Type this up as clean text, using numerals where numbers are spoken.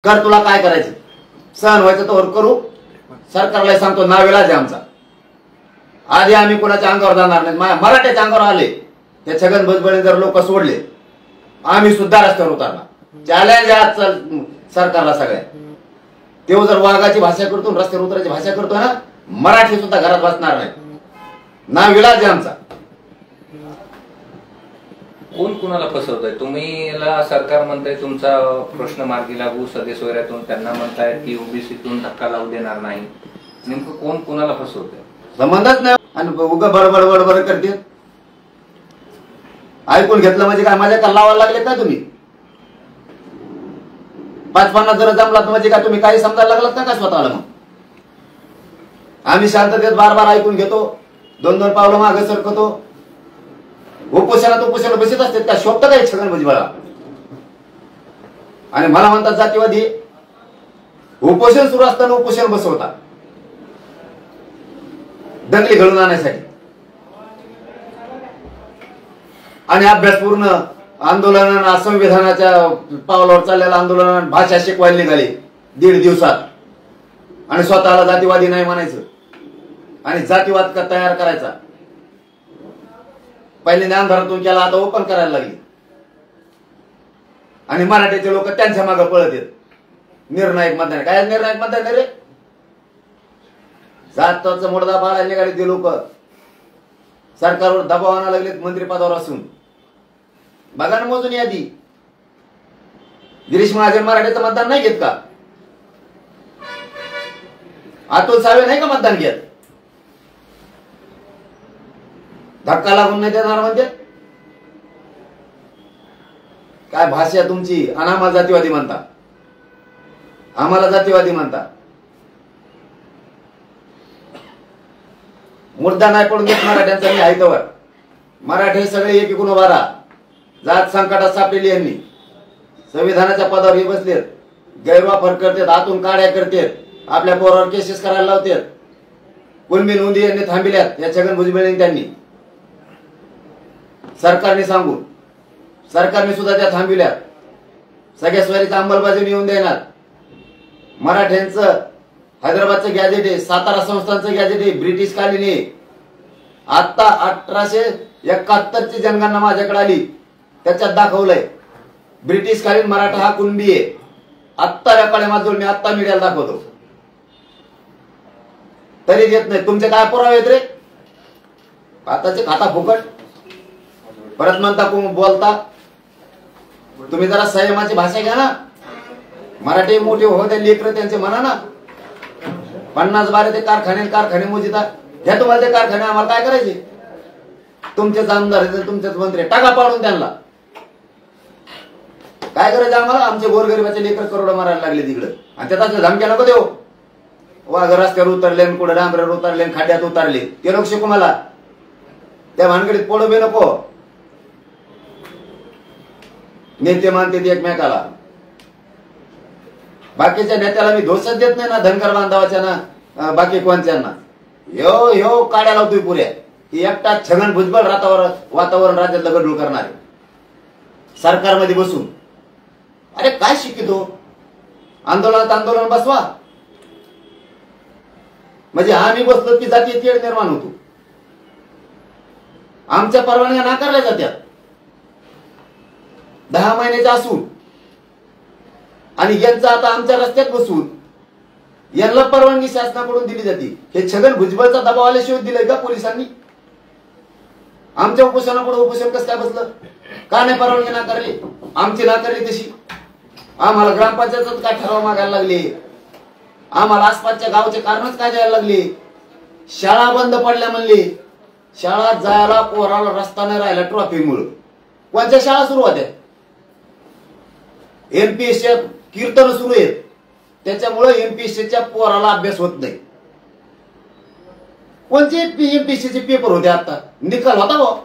कर, तुला काय करायचं सहन व्हायचं तर करू. सरकारला सांगतो नाविलाज आहे आमचा. आधी आम्ही कोणाच्या अंगावर जाणार नाही. मराठ्याच्या अंगावर आले हे छगन भुजबळ जर लोक सोडले आम्ही सुद्धा रस्त्यावर उतरणार. चॅलेंज आहे सरकारला सगळ्या. तेव्हा जर वाघाची भाषा करतो रस्त्यावर उतरायची भाषा करतो ना, मराठी सुद्धा घरात बसणार नाही. नाविलाज आहे आमचा. कोण कुणाला फसवतंय? तुम्ही याला सरकार म्हणताय तुमचा प्रश्न मार्गी लागू सदस्य त्यांना म्हणताय की ओबीसीतून धक्का लावू देणार नाही. नेमकं कोण कुणाला फसवतंय? संबंधच नाही. आणि उगा बडबड बडबड करते. ऐकून घेतलं म्हणजे काय माझ्या का लावायला लागले का तुम्ही? 5-50 जण जमलात म्हणजे काय तुम्ही काही समजायला लागलात ना का स्वतःला? मग आम्ही शांततेत बार ऐकून घेतो, 2-2 पावलं मागे सरकतो. उपोषणात बसत असतात का? शोभत काय छगन भुजबळला? आणि मला म्हणतात जातीवादी. उपोषण सुरू असताना उपोषण बसवतात दंगली घडून आणण्यासाठी. आणि अभ्यासपूर्ण आंदोलन, संविधानाच्या पावलावर चाललेलं आंदोलन, भाषा शिकवायला निघाले 1.5 दिवसात. आणि स्वतःला जातीवादी नाही म्हणायचं आणि जातीवाद तयार करायचा. पहिले ज्ञानधारातून केला, आता ओपन करायला लागली. आणि मराठीचे लोक त्यांच्या मागे पळत येत. निर्णायक मतदान. काय निर्णायक मतदान रे? जातचा मुडदा बाळायला निघाले ते लोक. सरकारवर दबाव आणायला लागलेत मंत्रिपदावर असून. बघा ना मोजून यादी. गिरीश महाजन मराठीचं मतदान नाही घेत का? अतुल सावे नाही का मतदान घेत? धक्का लागून नाही देणार म्हणजे? काय भाषा तुमची? आणि आम्हाला जातीवादी म्हणता. आम्हाला जातीवादी म्हणता. मुद्दा नाही पडून देत मराठ्यांचा. मी ऐकवर मराठी सगळे एकीकडून उभा राहा. जात संकटात सापलेली यांनी संविधानाच्या पदावर हे बसलेत. गैरवापर करतात, आतून काड्या करतात, आपल्या पोरावर केसेस करायला लावतात. कुणबी नोंदी यांनी थांबिल्यात या छगन भुजबळ त्यांनी. सरकारने सांगून सरकारने सुद्धा त्या थांबिल्यात. सगळ्या स्वारीचा अंमलबजावणी येऊन देणार. मराठ्यांचं हैदराबादचं गॅजेट आहे, सातारा संस्थांचं गॅजेट आहे, ब्रिटिश कालीन आहे. आता 1871 ची जनगणना माझ्याकडे आली, त्याच्यात दाखवलंय ब्रिटिश कालीन मराठा हा कुणबी आहे. आत्ता रेकॉर्ड माझं, मी आत्ता मीडियाला दाखवतो. तरी देत नाही. तुमचे काय पुरावे आहेत रे? आताचे खाता फुकट. परत म्हणता बोलता. तुम्ही जरा संयमाची भाषा घ्या ना. मराठी मोठे हो त्या लेकर त्यांचे म्हणा ना. 50-12 ते कारखाने मोजिता घ्या. तुम्हाला ते कारखाने आम्हाला काय करायचे? तुमचेच आमदार, तुमचेच मंत्री, टाका पाडून त्यांना. काय करायचं आम्हाला? आमचे गोरगरिबाचे लेकर करोड मारायला लागले तिकडं. आणि त्याचा धमक्या नको देऊ. वाघ रस्त्यावर उतरले, कुठे डांबऱ्यावर उतरले, खाड्यात उतरले, ते नको शिकू मला. त्या भानगडीत पडू बी नको. नेते मानते ते एकमेकाला. बाकीच्या नेत्याला मी दोषच देत नाही ना, धनगर बांधवाच्या ना बाकी कोणत्यांना. ह्यो काड्या लावतोय पुऱ्या. की एकटा छगन भुजबळ वातावरण राज्यातलं गडूळ करणार आहे सरकारमध्ये बसून. अरे काय शिकितो? आंदोलन बसवा. म्हणजे आम्ही बसलो की जातीय तेढ निर्माण होतो. आमच्या परवानग्या नाकारल्या जात्यात 10 महिन्याच्या असून. आणि यांचं आता आमच्या रस्त्यात बसून यांना परवानगी शासनाकडून दिली जाते. हे छगन भुजबळचा दबाव आल्याशिवाय दिलाय का पोलिसांनी? आमच्या उपोषणापुढे उपोषण कसं काय बसलं? का नाही परवानगी नाकारली? आमची नाकारली तशी. आम्हाला ग्रामपंचायतच काय ठराव मागायला लागले. आम्हाला आसपासच्या गावचे कारणच काय द्यायला लागले. शाळा बंद पडल्या म्हणले. शाळा जायला पोराला रस्ता नाही राहिला ट्रॉफीमुळे. कोणत्या शाळा सुरू होत्या? एमपीएसच्या कीर्तन सुरू आहेत. त्याच्यामुळे एमपीएससीच्या पोराला अभ्यास होत नाही. कोणते एमपीएससीचे पेपर होते? आता निकाल होता भाऊ.